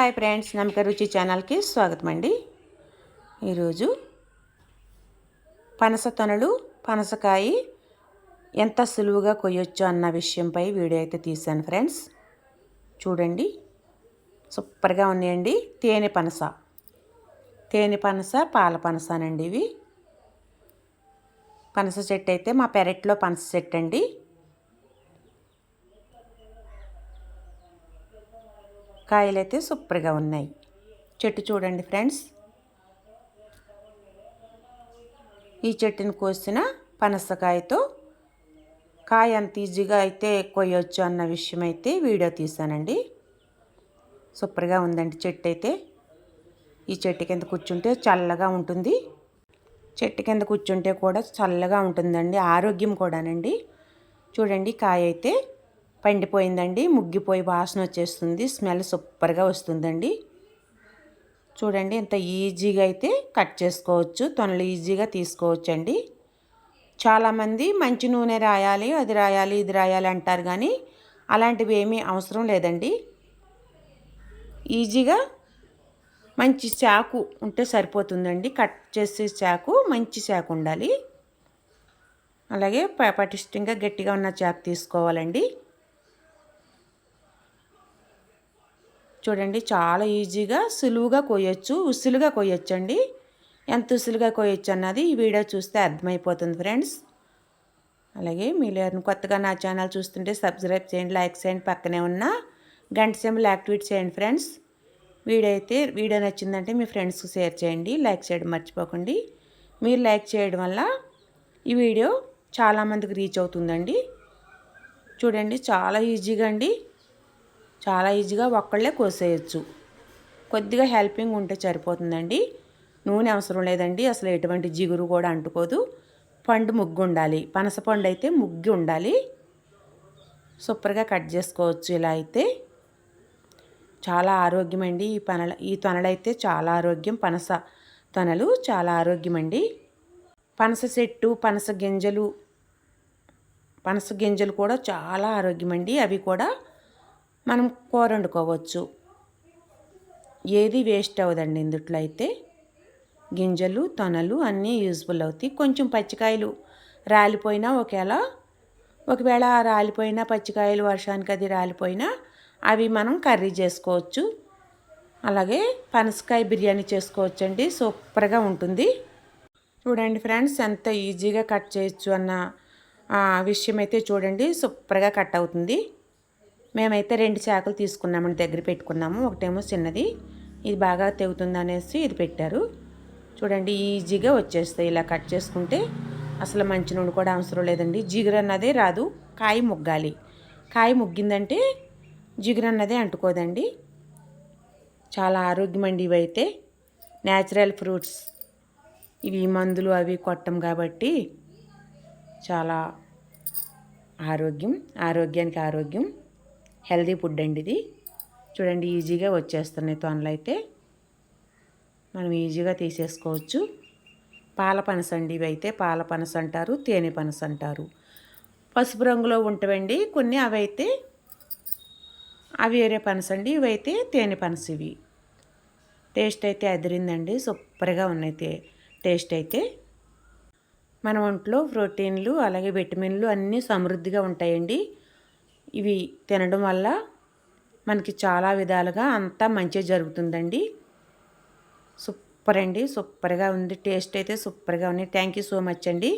Hi friends, నమ్మక రుచి ఛానల్కి స్వాగతం అండి. ఈరోజు పనస తొనలు, పనసకాయ ఎంత సులువుగా కొయ్యొచ్చు అన్న విషయంపై వీడియో అయితే తీశాను ఫ్రెండ్స్. చూడండి, సూపర్గా ఉన్నాయండి. తేనె పనస పాల పనసనండి. ఇవి పనస చెట్టు అయితే మా పెరట్లో పనస చెట్టు అండి. కాయలు అయితే సూపర్గా ఉన్నాయి. చెట్టు చూడండి ఫ్రెండ్స్. ఈ చెట్టుని కోసిన పనసకాయతో కాయ అంత ఈజీగా అయితే కొయ్యొచ్చు అన్న విషయం అయితే వీడియో తీసానండి. సూపర్గా ఉందండి చెట్టు అయితే. ఈ చెట్టు కింద కూర్చుంటే చల్లగా ఉంటుంది. చెట్టు కింద కూర్చుంటే కూడా చల్లగా ఉంటుందండి, ఆరోగ్యం కూడానండి. చూడండి, కాయ అయితే పండిపోయిందండి, ముగ్గిపోయి వాసన వచ్చేస్తుంది, స్మెల్ సూపర్గా వస్తుందండి. చూడండి, ఇంత ఈజీగా అయితే కట్ చేసుకోవచ్చు, తొనలు ఈజీగా తీసుకోవచ్చు అండి. చాలామంది మంచి నూనె రాయాలి, అది రాయాలి, ఇది రాయాలి అంటారు, కానీ అలాంటివి ఏమీ అవసరం లేదండి. ఈజీగా మంచి చాకు ఉంటే సరిపోతుందండి. కట్ చేసే చాకు మంచి చాకు ఉండాలి. అలాగే పటిష్టంగా గట్టిగా ఉన్న చాకు తీసుకోవాలండి. చూడండి, చాలా ఈజీగా సులువుగా కోయొచ్చు, ఉసులుగా కోయొచ్చు అండి. ఎంత ఉసులుగా కోయొచ్చు అన్నది ఈ వీడియో చూస్తే అర్థమైపోతుంది ఫ్రెండ్స్. అలాగే మీరు కొత్తగా నా ఛానల్ చూస్తుంటే సబ్స్క్రైబ్ చేయండి, లైక్ చేయండి, పక్కనే ఉన్న గంట సింబల్ యాక్టివేట్ చేయండి ఫ్రెండ్స్. వీడియో నచ్చిందంటే మీ ఫ్రెండ్స్కి షేర్ చేయండి, లైక్ చేయడం మర్చిపోకండి. మీరు లైక్ చేయడం వల్ల ఈ వీడియో చాలామందికి రీచ్ అవుతుందండి. చూడండి, చాలా ఈజీగా అండి, చాలా ఈజీగా ఒక్కళ్ళే కోసేయచ్చు. కొద్దిగా హెల్పింగ్ ఉంటే సరిపోతుందండి. నూనె అవసరం లేదండి, అసలు ఎటువంటి జిగురు కూడా అంటుకోదు. పండు ముగ్గు ఉండాలి, పనస పండు అయితే ముగ్గు ఉండాలి. సూపర్గా కట్ చేసుకోవచ్చు. ఇలా అయితే చాలా ఆరోగ్యం అండి. ఈ తొనలైతే చాలా ఆరోగ్యం. పనస తొనలు చాలా ఆరోగ్యం అండి. పనస చెట్టు, పనస గింజలు కూడా చాలా ఆరోగ్యం అండి. అవి కూడా మనం కూర వండుకోవచ్చు, ఏది వేస్ట్ అవ్వదండి. ఇందుట్లో అయితే గింజలు, తొనలు అన్నీ యూజ్ఫుల్ అవుతాయి. కొంచెం పచ్చికాయలు రాలిపోయినా ఒకవేళ రాలిపోయినా పచ్చికాయలు వర్షానికి అది రాలిపోయినా అవి మనం కర్రీ చేసుకోవచ్చు. అలాగే పనసకాయ బిర్యానీ చేసుకోవచ్చు అండి, సూపర్గా ఉంటుంది. చూడండి ఫ్రెండ్స్, ఎంత ఈజీగా కట్ చేయొచ్చు అన్న విషయం అయితే చూడండి, సూపర్గా కట్ అవుతుంది. మేమైతే 2 చాకులు తీసుకున్నామని దగ్గర పెట్టుకున్నాము. ఒకటేమో చిన్నది, ఇది బాగా తెగుతుంది అనేసి ఇది పెట్టారు. చూడండి, ఈజీగా వచ్చేస్తాయి. ఇలా కట్ చేసుకుంటే అసలు మంచి నూనె కూడా అవసరం లేదండి. జిగురు అన్నదే రాదు. కాయ ముగ్గాలి. కాయ ముగ్గిందంటే జిగురు అన్నదే అంటుకోదండి. చాలా ఆరోగ్యం అండి. ఇవైతే న్యాచురల్ ఫ్రూట్స్. ఇవి మందులు అవి కొట్టం కాబట్టి చాలా ఆరోగ్యానికి ఆరోగ్యం, హెల్దీ ఫుడ్ అండి ఇది. చూడండి, ఈజీగా వచ్చేస్తున్నాయి తొనలు అయితే. మనం ఈజీగా తీసేసుకోవచ్చు. పాల పనస అండి ఇవైతే. పాల పనస అంటారు, తేనె పనస అంటారు. పసుపు రంగులో ఉంటాయండి కొన్ని. అవి వేరే పనస అండి. ఇవైతే తేనె పనస. ఇవి టేస్ట్ అయితే అదిరిందండి, సూపర్గా ఉన్నాయి. టేస్ట్ అయితే మన ఒంట్లో ప్రోటీన్లు అలాగే విటమిన్లు అన్నీ సమృద్ధిగా ఉంటాయండి. ఇవి తినడం వల్ల మనకి చాలా విధాలుగా అంతా మంచి జరుగుతుందండి. సూపర్ అండి, సూపర్గా ఉంది. టేస్ట్ అయితే సూపర్గా ఉన్నాయి. థ్యాంక్ యూ సో మచ్ అండి.